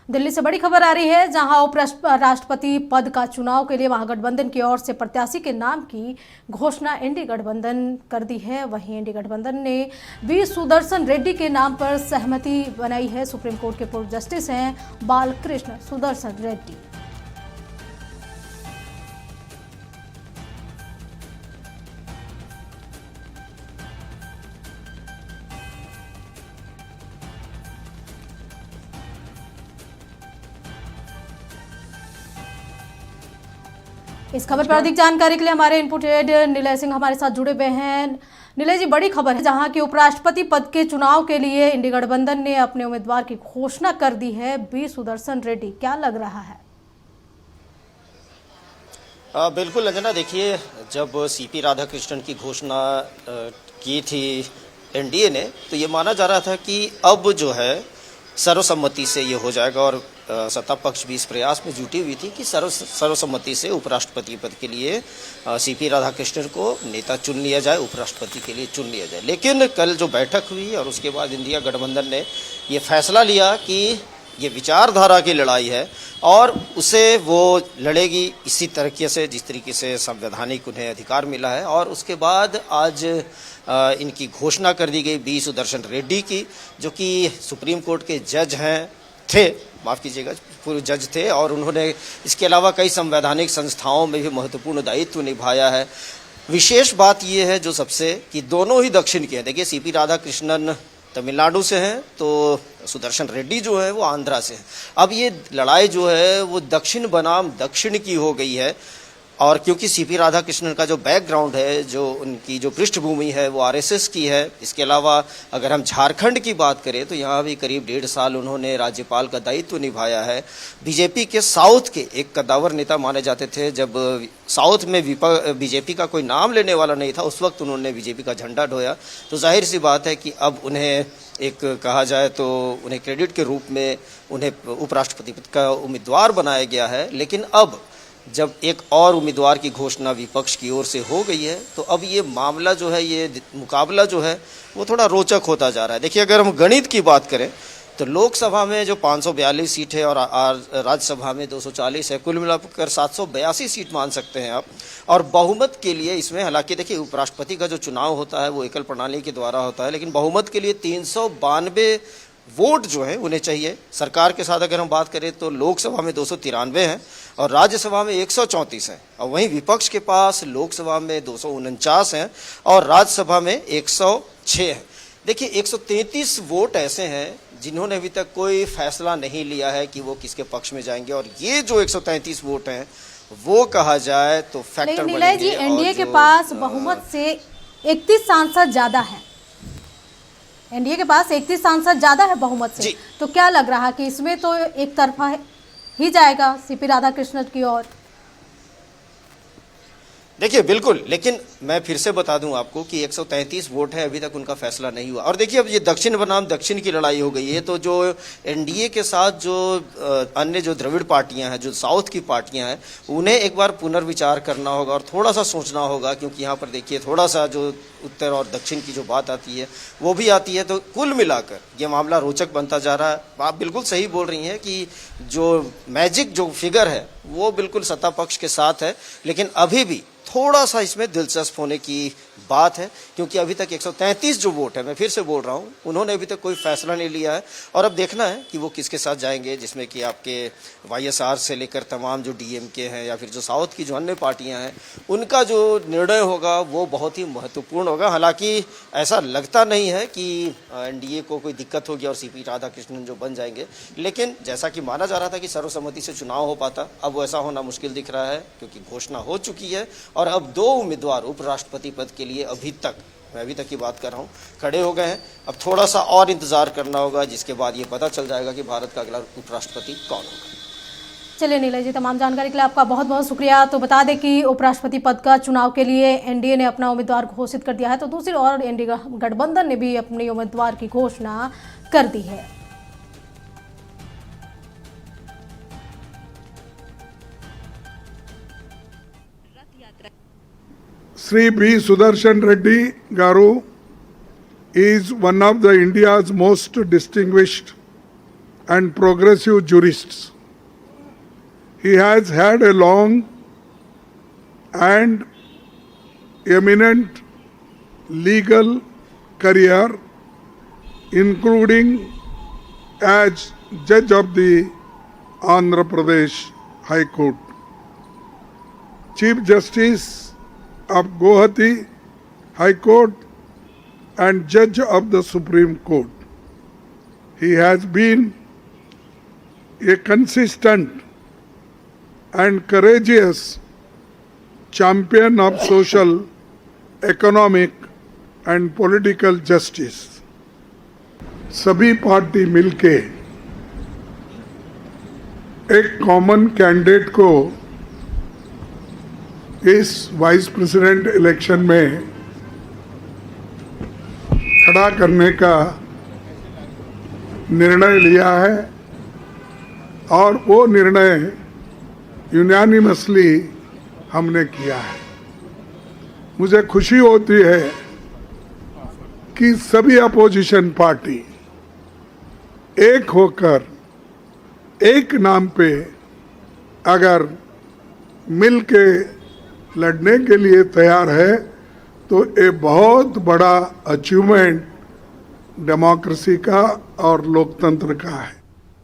दिल्ली से बड़ी खबर आ रही है, जहां उपराष्ट्रपति पद का चुनाव के लिए महागठबंधन की ओर से प्रत्याशी के नाम की घोषणा एनडीए गठबंधन कर दी है। वहीं एनडीए गठबंधन ने वी सुदर्शन रेड्डी के नाम पर सहमति बनाई है। सुप्रीम कोर्ट के पूर्व जस्टिस हैं बालकृष्ण सुदर्शन रेड्डी। इस खबर पर अधिक जानकारी के लिए हमारे इनपुट हेड निलय सिंह हमारे साथ जुड़े हुए हैं। निलय जी, बड़ी खबर है जहां की उपराष्ट्रपति पद के चुनाव के लिए एनडीए गठबंधन ने अपने उम्मीदवार की घोषणा कर दी है, बी सुदर्शन रेड्डी। क्या लग रहा है? बिल्कुल अंजना, देखिए, जब सीपी राधाकृष्णन की घोषणा की थी एनडीए ने, तो ये माना जा रहा था कि अब जो है सर्वसम्मति से ये हो जाएगा, और सत्ता पक्ष भी इस प्रयास में जुटी हुई थी कि सर्वसम्मति से उपराष्ट्रपति पद के लिए सीपी राधाकृष्णन को नेता चुन लिया जाए, उपराष्ट्रपति के लिए चुन लिया जाए। लेकिन कल जो बैठक हुई और उसके बाद इंडिया गठबंधन ने ये फैसला लिया कि ये विचारधारा की लड़ाई है और उसे वो लड़ेगी इसी तरीके से जिस तरीके से संवैधानिक उन्हें अधिकार मिला है। और उसके बाद आज इनकी घोषणा कर दी गई बी सुदर्शन रेड्डी की, जो कि सुप्रीम कोर्ट के जज थे, माफ़ कीजिएगा, पूर्व जज थे, और उन्होंने इसके अलावा कई संवैधानिक संस्थाओं में भी महत्वपूर्ण दायित्व निभाया है। विशेष बात यह है जो सबसे कि दोनों ही दक्षिण के हैं। देखिए, सीपी राधाकृष्णन तमिलनाडु से हैं, तो सुदर्शन रेड्डी जो है वो आंध्रा से हैं। अब ये लड़ाई जो है वो दक्षिण बनाम दक्षिण की हो गई है, और क्योंकि सीपी राधाकृष्णन का जो बैकग्राउंड है, जो उनकी जो पृष्ठभूमि है वो आरएसएस की है। इसके अलावा अगर हम झारखंड की बात करें तो यहाँ भी करीब 1.5 साल उन्होंने राज्यपाल का दायित्व निभाया है। बीजेपी के साउथ के एक कद्दावर नेता माने जाते थे। जब साउथ में बीजेपी का कोई नाम लेने वाला नहीं था, उस वक्त उन्होंने बीजेपी का झंडा ढोया। तो जाहिर सी बात है कि अब उन्हें एक कहा जाए तो उन्हें क्रेडिट के रूप में उन्हें उपराष्ट्रपति पद का उम्मीदवार बनाया गया है। लेकिन अब जब एक और उम्मीदवार की घोषणा विपक्ष की ओर से हो गई है, तो अब ये मामला जो है, ये मुकाबला जो है वो थोड़ा रोचक होता जा रहा है। देखिए, अगर हम गणित की बात करें तो लोकसभा में जो 542 सीट है और राज्यसभा में 240 है, कुल मिलाकर 782 सीट मान सकते हैं आप। और बहुमत के लिए इसमें, हालांकि देखिए उपराष्ट्रपति का जो चुनाव होता है वो एकल प्रणाली के द्वारा होता है, लेकिन बहुमत के लिए 392 वोट जो है उन्हें चाहिए। सरकार के साथ अगर हम बात करें तो लोकसभा में 293 हैं और राज्यसभा में 134 हैं, और वहीं विपक्ष के पास लोकसभा में 249 हैं और राज्यसभा में 106 हैं। देखिए, 133 वोट ऐसे हैं जिन्होंने अभी तक कोई फैसला नहीं लिया है कि वो किसके पक्ष में जाएंगे, और ये जो 133 वोट हैं वो कहा जाए तो फैक्टर बनेंगे। एनडीए के पास बहुमत से 31 सांसद ज्यादा है, एनडीए के पास 31 सांसद ज्यादा है बहुमत से, तो क्या लग रहा है कि इसमें तो एक तरफा ही जाएगा सीपी राधाकृष्णन की ओर? देखिए, बिल्कुल, लेकिन मैं फिर से बता दूं आपको कि 133 वोट है, अभी तक उनका फैसला नहीं हुआ। और देखिए, अब ये दक्षिण बनाम दक्षिण की लड़ाई हो गई है, तो जो एनडीए के साथ जो अन्य जो द्रविड़ पार्टियां हैं, जो साउथ की पार्टियां हैं, उन्हें एक बार पुनर्विचार करना होगा और थोड़ा सा सोचना होगा, क्योंकि यहाँ पर देखिए थोड़ा सा जो उत्तर और दक्षिण की जो बात आती है वो भी आती है। तो कुल मिलाकर ये मामला रोचक बनता जा रहा है। आप बिल्कुल सही बोल रही हैं कि जो मैजिक जो फिगर है वो बिल्कुल सत्ता पक्ष के साथ है, लेकिन अभी भी थोड़ा सा इसमें दिलचस्प होने की बात है, क्योंकि अभी तक 133 जो वोट है, मैं फिर से बोल रहा हूँ, उन्होंने अभी तक कोई फैसला नहीं लिया है। और अब देखना है कि वो किसके साथ जाएंगे, जिसमें कि आपके वाईएसआर से लेकर तमाम जो डीएमके हैं या फिर जो साउथ की जो अन्य पार्टियां हैं, उनका जो निर्णय होगा वो बहुत ही महत्वपूर्ण होगा। हालांकि ऐसा लगता नहीं है कि एनडीए को कोई दिक्कत होगी और सीपी राधाकृष्णन जो बन जाएंगे, लेकिन जैसा कि माना जा रहा था कि सर्वसम्मति से चुनाव हो पाता, अब वैसा होना मुश्किल दिख रहा है, क्योंकि घोषणा हो चुकी है और अब 2 उम्मीदवार उपराष्ट्रपति पद के लिए मैं अभी तक की बात कर रहा हूँ, खड़े हो गए हैं। अब थोड़ा सा और इंतजार करना होगा, जिसके बाद ये पता चल जाएगा कि भारत का अगला उपराष्ट्रपति कौन होगा। चलिए निलय जी, तमाम जानकारी के लिए आपका बहुत बहुत शुक्रिया। तो बता दें कि उपराष्ट्रपति पद का चुनाव के लिए एनडीए ने अपना उम्मीदवार घोषित कर दिया है, तो दूसरी ओर एनडीए गठबंधन ने भी अपने उम्मीदवार की घोषणा कर दी है। Sri B. Sudarshan Reddy Garu is one of the India's most distinguished and progressive jurists. He has had a long and eminent legal career, including as judge of the Andhra Pradesh High Court, Chief Justice of Guwahati High Court, and judge of the Supreme Court. He has been a consistent and courageous champion of social, economic and political justice. सभी party मिलके एक common candidate को इस vice president election में खड़ा करने का निर्णय लिया है और वो निर्णय यूनानिमसली हमने किया है। मुझे खुशी होती है कि सभी अपोजिशन पार्टी एक होकर एक नाम पे अगर मिल के लड़ने के लिए तैयार है तो ये बहुत बड़ा अचीवमेंट डेमोक्रेसी का और लोकतंत्र का है।